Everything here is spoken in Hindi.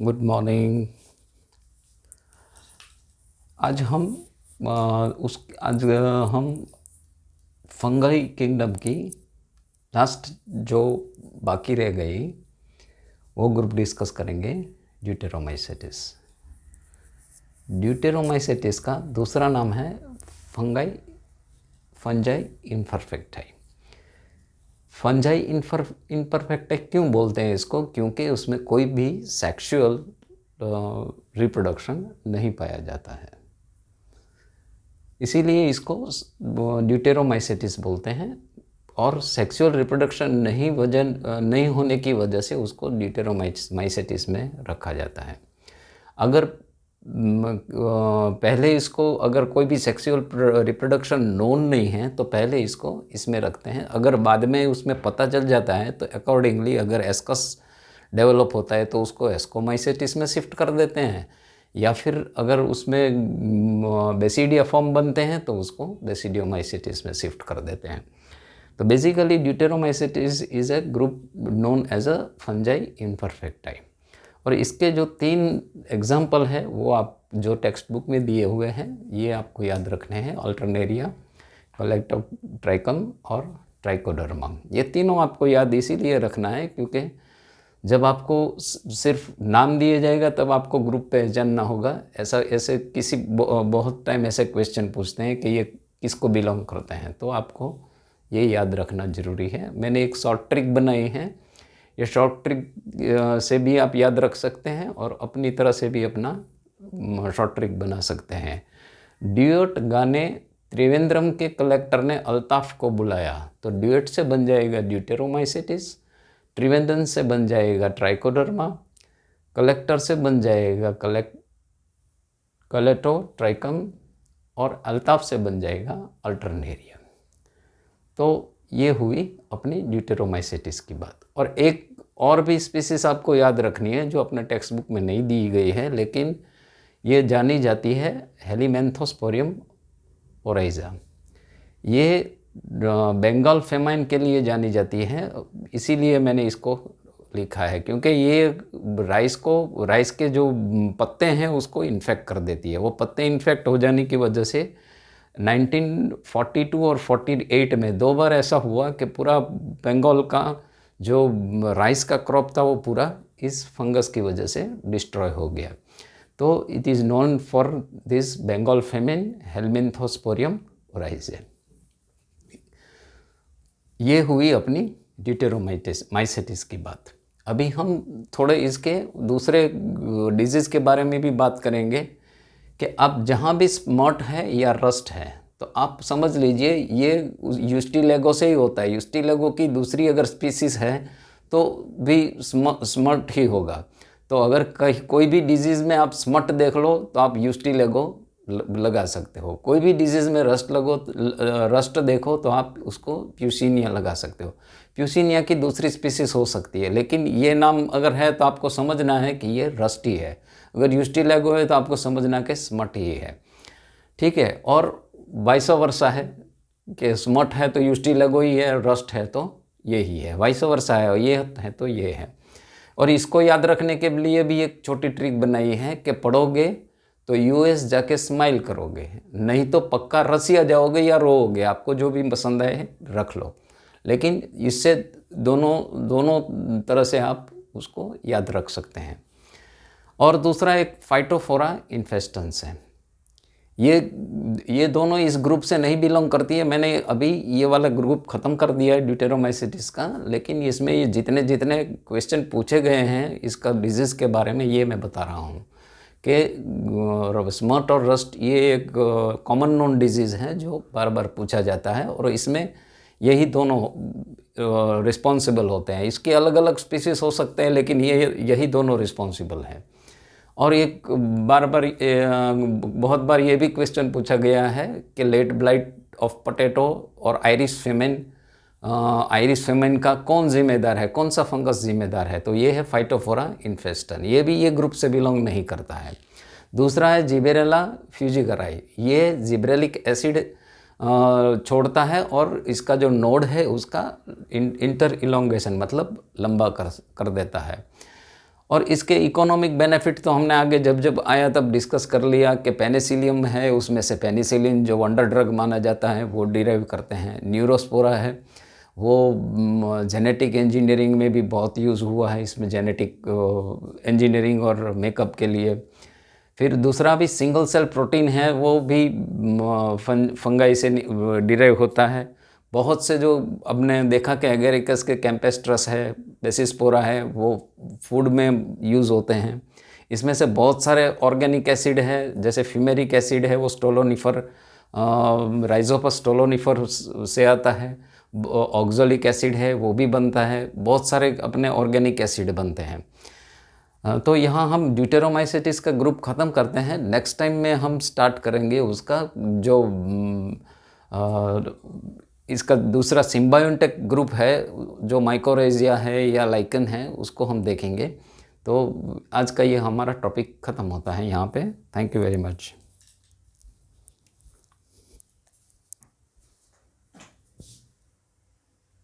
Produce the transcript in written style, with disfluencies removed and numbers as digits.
Good morning. आज हम हम फंगाई किंगडम की लास्ट जो बाकी रह गई वो ग्रुप डिस्कस करेंगे। ड्यूटेरोमाइसेटिस। ड्यूटेरोमाइसेटिस का दूसरा नाम है फंजाई इम्परफेक्टाई। फंजाई इम्परफेक्टाई क्यों बोलते हैं इसको? क्योंकि उसमें कोई भी सेक्सुअल रिप्रोडक्शन नहीं पाया जाता है, इसीलिए इसको ड्यूटेरोमाइसेटिस बोलते हैं। और सेक्सुअल रिप्रोडक्शन नहीं होने की वजह से उसको ड्यूटेरोमाइसेटिस में रखा जाता है। अगर पहले इसको अगर कोई भी सेक्सुअल रिप्रोडक्शन नोन नहीं है तो पहले इसको इसमें रखते हैं। अगर बाद में उसमें पता चल जाता है तो अकॉर्डिंगली अगर एस्कस डेवलप होता है तो उसको एस्कोमाइसेटिस में शिफ्ट कर देते हैं, या फिर अगर उसमें बेसिडिया फॉर्म बनते हैं तो उसको बेसिडियोमाइसेटिस में शिफ्ट कर देते हैं। तो basically deuteromycetes is a group known as a fungi imperfecti. और इसके जो 3 एग्जाम्पल है वो आप जो टेक्स्ट बुक में दिए हुए हैं ये आपको याद रखने हैं। अल्टरनेरिया, कलेक्टोट्राइकम और ट्राइकोडर्मा। ये तीनों आपको याद इसीलिए रखना है क्योंकि जब आपको सिर्फ नाम दिए जाएगा तब आपको ग्रुप पहचानना होगा। ऐसे किसी बहुत टाइम ऐसे क्वेश्चन पूछते हैं कि ये किसको बिलोंग करते हैं, तो आपको ये याद रखना ज़रूरी है। मैंने एक शॉर्ट ट्रिक बनाई है, ये शॉर्ट ट्रिक से भी आप याद रख सकते हैं और अपनी तरह से भी अपना शॉर्ट ट्रिक बना सकते हैं। ड्यूट गाने त्रिवेंद्रम के कलेक्टर ने अल्ताफ को बुलाया, तो ड्यूट से बन जाएगा ड्यूटेरोमाइसेटिस, त्रिवेंद्रम से बन जाएगा ट्राइकोडर्मा, कलेक्टर से बन जाएगा कलेटोट्राइकम और अल्ताफ से बन जाएगा अल्टरनेरिया। तो ये हुई अपनी ड्यूटेरोमाइसेटिस की बात। और एक और भी स्पीसीज आपको याद रखनी है जो अपने टेक्स्ट बुक में नहीं दी गई है लेकिन ये जानी जाती है, हेलीमेंथोस्पोरियम ओराइजा। ये बंगाल फेमाइन के लिए जानी जाती है, इसीलिए मैंने इसको लिखा है क्योंकि ये राइस के जो पत्ते हैं उसको इन्फेक्ट कर देती है। वो पत्ते इन्फेक्ट हो जाने की वजह से 1942 और 48 में 2 बार ऐसा हुआ कि पूरा बंगाल का जो राइस का क्रॉप था वो पूरा इस फंगस की वजह से डिस्ट्रॉय हो गया। तो it is known for this Bengal famine helminthosporium oryzae. ये हुई अपनी ड्यूटेरोमाइसेटिस की बात। अभी हम थोड़े इसके दूसरे डिजीज़ के बारे में भी बात करेंगे कि अब जहाँ भी स्मॉट है या रस्ट है तो आप समझ लीजिए ये यूस्टिलेगो से ही होता है। यूस्टिलेगो की दूसरी अगर स्पीसीज़ है तो भी स्मट ही होगा। तो अगर कोई भी डिजीज़ में आप स्मट देख लो तो आप यूस्टिलेगो लगा सकते हो। कोई भी डिजीज़ में रस्ट देखो तो आप उसको प्यूसिनिया लगा सकते हो। प्यूसिनिया की दूसरी स्पीसीज़ हो सकती है, लेकिन ये नाम अगर है तो आपको समझना है कि ये रस्ट ही है। अगर यूस्टिलेगो है तो आपको समझना कि स्मट ही है, ठीक है। और वाइस वर्सा है कि स्मट है तो यूस्टिलेगो ही है, रस्ट है तो ये ही है, वाइस वर्सा है, ये है तो ये है। और इसको याद रखने के लिए भी एक छोटी ट्रिक बनाई है कि पढ़ोगे तो यूएस जाके स्माइल करोगे, नहीं तो पक्का रसिया जाओगे या रोओगे। आपको जो भी पसंद है रख लो, लेकिन इससे दोनों तरह से आप उसको याद रख सकते हैं। और दूसरा एक फाइटोफोरा इन्फेस्टेंस है। ये दोनों इस ग्रुप से नहीं बिलोंग करती है। मैंने अभी ये वाला ग्रुप ख़त्म कर दिया है ड्यूटेरोमाइसेटिस का, लेकिन इसमें ये जितने क्वेश्चन पूछे गए हैं इसका डिजीज़ के बारे में ये मैं बता रहा हूँ कि स्मट और रस्ट ये एक कॉमन नोन डिजीज़ है जो बार बार पूछा जाता है और इसमें यही दोनों रिस्पॉन्सिबल होते हैं। इसके अलग अलग स्पीसीज हो सकते हैं लेकिन यही दोनों रिस्पॉन्सिबल हैं। और एक बहुत बार ये भी क्वेश्चन पूछा गया है कि लेट ब्लाइट ऑफ पोटैटो और आयरिश फेमेन का कौन जिम्मेदार है, कौन सा फंगस जिम्मेदार है? तो ये है फाइटोफोरा इन्फेस्टन। ये भी ये ग्रुप से बिलोंग नहीं करता है। दूसरा है जिबेरेला फ्यूजिगराई। ये जिब्रेलिक एसिड छोड़ता है और इसका जो नोड है उसका इंटर इलोंगेशन मतलब लंबा कर देता है। और इसके इकोनॉमिक बेनिफिट तो हमने आगे जब जब आया तब डिस्कस कर लिया कि पेनिसिलियम है, उसमें से पेनिसिलिन जो वंडर ड्रग माना जाता है वो डिराइव करते हैं। न्यूरोस्पोरा है, वो जेनेटिक इंजीनियरिंग में भी बहुत यूज़ हुआ है, इसमें जेनेटिक इंजीनियरिंग और मेकअप के लिए। फिर दूसरा भी सिंगल सेल प्रोटीन है, वो भी फंगाई से डिराइव होता है। बहुत से जो आपने देखा कि एगेरिकस के कैम्पेस्ट्रस है, बेसिस्पोरा है, वो फूड में यूज़ होते हैं। इसमें से बहुत सारे ऑर्गेनिक एसिड है, जैसे फ्यूमेरिक एसिड है, वो स्टोलोनिफर राइजोपस स्टोलोनिफर से आता है। ऑक्जेलिक एसिड है, वो भी बनता है। बहुत सारे अपने ऑर्गेनिक एसिड बनते हैं। तो यहाँ हम ड्यूटेरोमाइसेटिस का ग्रुप ख़त्म करते हैं। नेक्स्ट टाइम में हम स्टार्ट करेंगे उसका जो इसका दूसरा सिम्बायोटिक ग्रुप है, जो माइकोरेजिया है या लाइकन है, उसको हम देखेंगे। तो आज का ये हमारा टॉपिक ख़त्म होता है यहाँ पे। Thank you very much.